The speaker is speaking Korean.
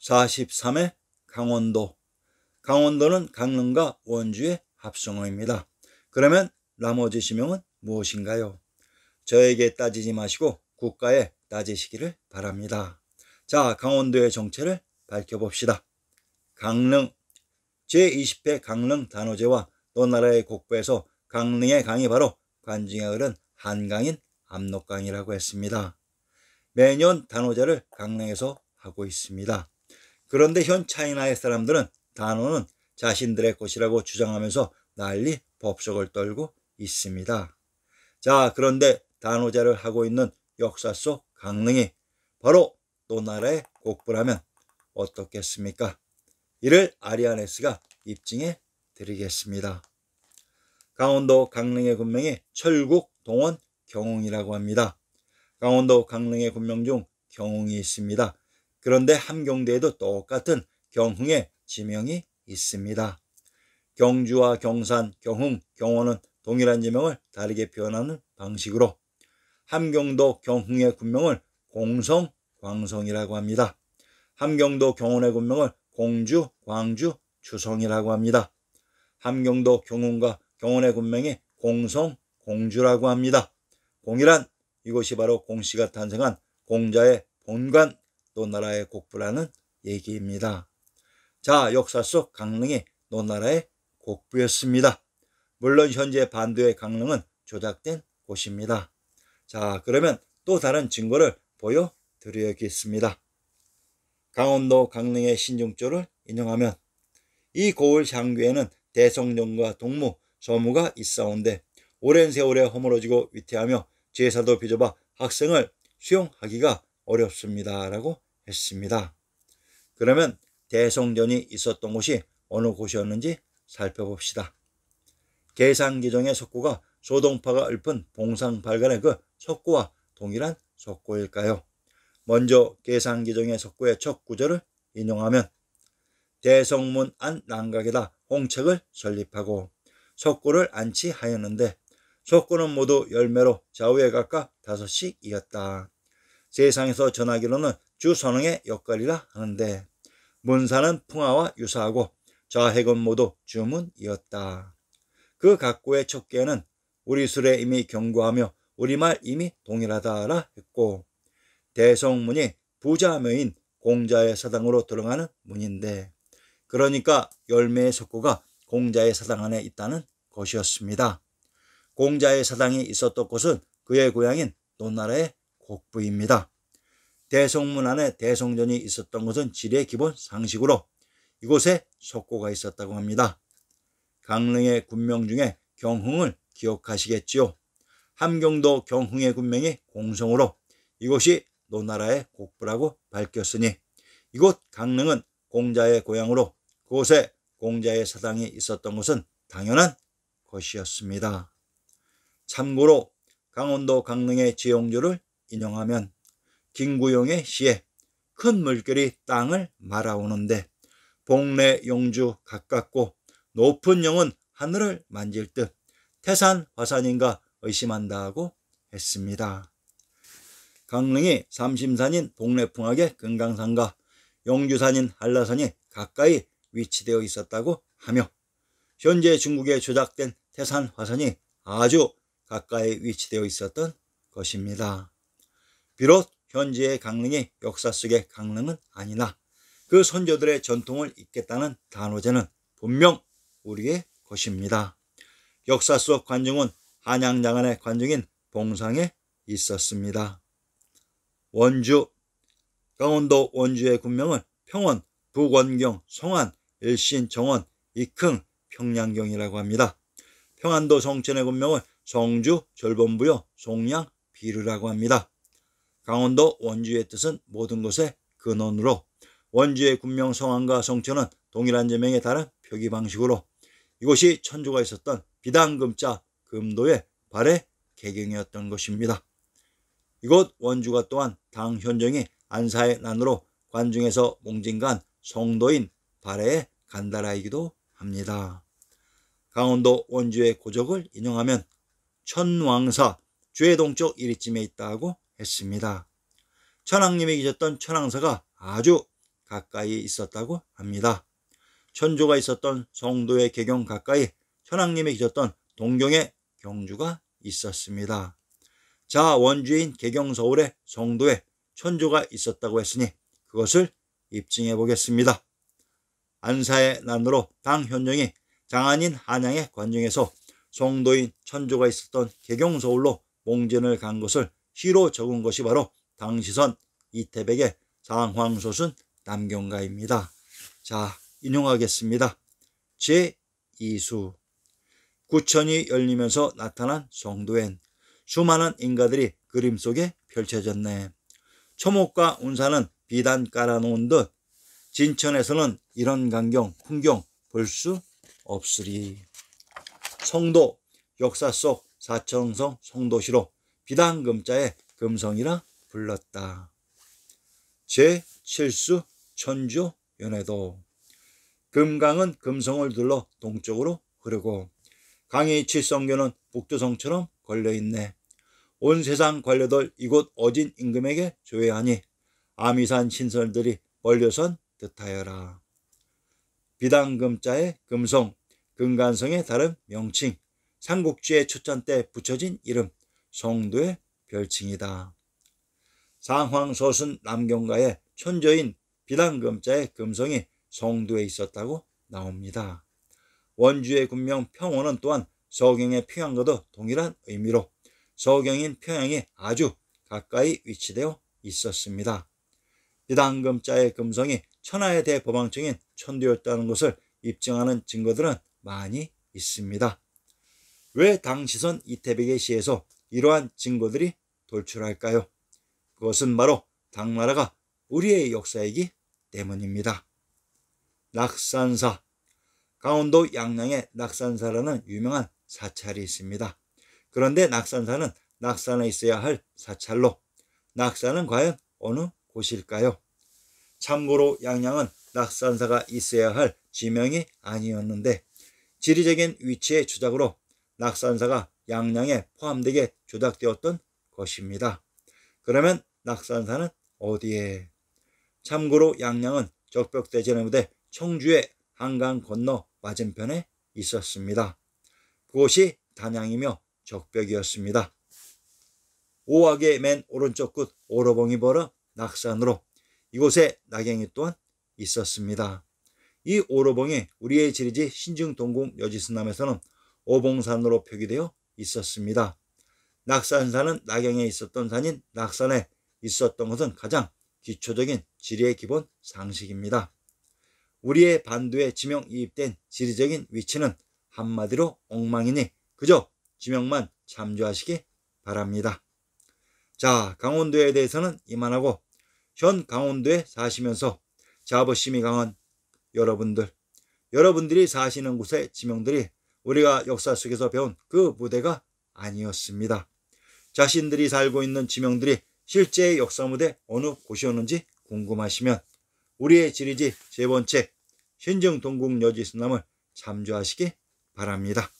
43회 강원도. 강원도는 강릉과 원주의 합성어입니다. 그러면 나머지 지명은 무엇인가요? 저에게 따지지 마시고 국가에 따지시기를 바랍니다. 자, 강원도의 정체를 밝혀봅시다. 강릉. 제20회 강릉 단오제와 노나라의 곡부에서 강릉의 강이 바로 관중에 흐른 한강인 압록강이라고 했습니다. 매년 단오제를 강릉에서 하고 있습니다. 그런데 현 차이나의 사람들은 단오는 자신들의 것이라고 주장하면서 난리 법석을 떨고 있습니다. 자, 그런데 단오제를 하고 있는 역사 속 강릉이 바로 노나라의 곡부라면 어떻겠습니까? 이를 아리아네스가 입증해 드리겠습니다. 강원도 강릉의 군명이 철국, 동원, 경웅이라고 합니다. 강원도 강릉의 군명 중 경웅이 있습니다. 그런데 함경도에도 똑같은 경흥의 지명이 있습니다. 경주와 경산, 경흥, 경원은 동일한 지명을 다르게 표현하는 방식으로 함경도 경흥의 군명을 공성, 광성이라고 합니다. 함경도 경원의 군명을 공주, 광주, 주성이라고 합니다. 함경도 경운과 경원의 군명이 공성, 공주라고 합니다. 공이란 이곳이 바로 공씨가 탄생한 공자의 본관, 노나라의 곡부라는 얘기입니다. 자, 역사 속 강릉이 노나라의 곡부였습니다. 물론 현재 반도의 강릉은 조작된 곳입니다. 자, 그러면 또 다른 증거를 보여드리겠습니다. 강원도 강릉의 신중조를 인용하면 이 고을 장교에는 대성령과 동무, 서무가 있사온데 오랜 세월에 허물어지고 위태하며 제사도 빚어봐 학생을 수용하기가 어렵습니다. 라고 했습니다. 그러면 대성전이 있었던 곳이 어느 곳이었는지 살펴봅시다. 계산기정의 석고가 소동파가 읊은 봉상발간의 그 석고와 동일한 석고일까요? 먼저 계산기정의 석고의 첫 구절을 인용하면 대성문 안 난각에다 홍책을 설립하고 석고를 안치하였는데 석고는 모두 열매로 좌우에 각각 5씩이었다. 세상에서 전하기로는 주선왕의 역할이라 하는데 문사는 풍화와 유사하고 좌핵은 모두 주문이었다. 그 각고의 첫 개는 우리 술에 이미 경고하며 우리말 이미 동일하다라 했고 대성문이 부자묘인 공자의 사당으로 들어가는 문인데 그러니까 열매의 석고가 공자의 사당 안에 있다는 것이었습니다. 공자의 사당이 있었던 곳은 그의 고향인 노나라의 곡부입니다. 대성문 안에 대성전이 있었던 것은 지리의 기본 상식으로 이곳에 석고가 있었다고 합니다. 강릉의 군명 중에 경흥을 기억하시겠지요. 함경도 경흥의 군명이 공성으로 이곳이 노나라의 곡부라고 밝혔으니 이곳 강릉은 공자의 고향으로 그곳에 공자의 사당이 있었던 것은 당연한 것이었습니다. 참고로 강원도 강릉의 지형조를 인용하면 김구용의 시에 큰 물결이 땅을 말아오는데 복래 용주 가깝고 높은 영은 하늘을 만질 듯 태산 화산인가 의심한다고 했습니다. 강릉이 삼심산인 복래풍악의 금강산과 용주산인 한라산이 가까이 위치되어 있었다고 하며 현재 중국에 조작된 태산 화산이 아주 가까이 위치되어 있었던 것입니다. 비록 현재의 강릉이 역사 속의 강릉은 아니나 그 선조들의 전통을 잇겠다는 단오제는 분명 우리의 것입니다. 역사 속 관중은 한양장안의 관중인 봉상에 있었습니다. 원주. 강원도 원주의 군명은 평원, 북원경, 성안, 일신, 정원, 익흥, 평양경이라고 합니다. 평안도 성천의 군명은 성주, 절본부여, 송량, 비르라고 합니다. 강원도 원주의 뜻은 모든 것의 근원으로 원주의 군명 성안과 성천은 동일한 제명의 다른 표기 방식으로 이곳이 천주가 있었던 비당금자 금도의 발해 개경이었던 것입니다. 이곳 원주가 또한 당 현정이 안사의 난으로 관중에서 몽진간 성도인 발해의 간다라이기도 합니다. 강원도 원주의 고적을 인용하면 천왕사 주해동쪽 이리쯤에 있다고 했습니다. 천왕님이 계셨던 천왕사가 아주 가까이 있었다고 합니다. 천조가 있었던 성도의 개경 가까이 천왕님이 계셨던 동경의 경주가 있었습니다. 자, 원주인 개경 서울의 성도에 천조가 있었다고 했으니 그것을 입증해 보겠습니다. 안사의 난으로 당 현종이 장안인 한양의 관정에서 성도인 천조가 있었던 개경 서울로 몽진을 간 것을 시로 적은 것이 바로 당시선 이태백의 상황소순 남경가입니다. 자, 인용하겠습니다. 제2수 구천이 열리면서 나타난 성도엔 수많은 인가들이 그림 속에 펼쳐졌네. 초목과 운사는 비단 깔아놓은 듯 진천에서는 이런 광경, 풍경 볼 수 없으리. 성도 역사 속 사천성 성도시로 비단금자의 금성이라 불렀다. 제7수 천주 연해도 금강은 금성을 둘러 동쪽으로 흐르고 강의 칠성교는 북두성처럼 걸려있네. 온 세상 관료들 이곳 어진 임금에게 조회하니 아미산 신설들이 멀려선 듯하여라. 비단금자의 금성, 금간성의 다른 명칭, 삼국지의 초찬 때 붙여진 이름, 성도의 별칭이다. 상황서순 남경가의 천조인 비단금자의 금성이 성도에 있었다고 나옵니다. 원주의 군명 평원은 또한 서경의 평양과도 동일한 의미로 서경인 평양이 아주 가까이 위치되어 있었습니다. 비단금자의 금성이 천하의 대법왕청인 천도였다는 것을 입증하는 증거들은 많이 있습니다. 왜 당시선 이태백의 시에서 이러한 증거들이 돌출할까요? 그것은 바로 당나라가 우리의 역사이기 때문입니다. 낙산사, 강원도 양양에 낙산사라는 유명한 사찰이 있습니다. 그런데 낙산사는 낙산에 있어야 할 사찰로 낙산은 과연 어느 곳일까요? 참고로 양양은 낙산사가 있어야 할 지명이 아니었는데 지리적인 위치의 조작으로 낙산사가 양양에 포함되게 조작되었던 것입니다. 그러면 낙산사는 어디에? 참고로 양양은 적벽대전의 청주의 한강 건너 맞은편에 있었습니다. 그곳이 단양이며 적벽이었습니다. 오악의 맨 오른쪽 끝 오로봉이 벌어 낙산으로 이곳에 낙영이 또한 있었습니다. 이 오로봉이 우리의 지리지 신증동궁 여지스남에서는 오봉산으로 표기되어 있었습니다. 낙산사는 낙영에 있었던 산인 낙산에 있었던 것은 가장 기초적인 지리의 기본 상식입니다. 우리의 반도에 지명이입된 지리적인 위치는 한마디로 엉망이니 그저 지명만 참조하시기 바랍니다. 자, 강원도에 대해서는 이만하고 현 강원도에 사시면서 자부심이 강한 여러분들이 사시는 곳의 지명들이 우리가 역사 속에서 배운 그 무대가 아니었습니다. 자신들이 살고 있는 지명들이 실제의 역사 무대 어느 곳이었는지 궁금하시면 우리의 지리지 제 번째 신증동궁 여지스남을 참조하시기 바랍니다.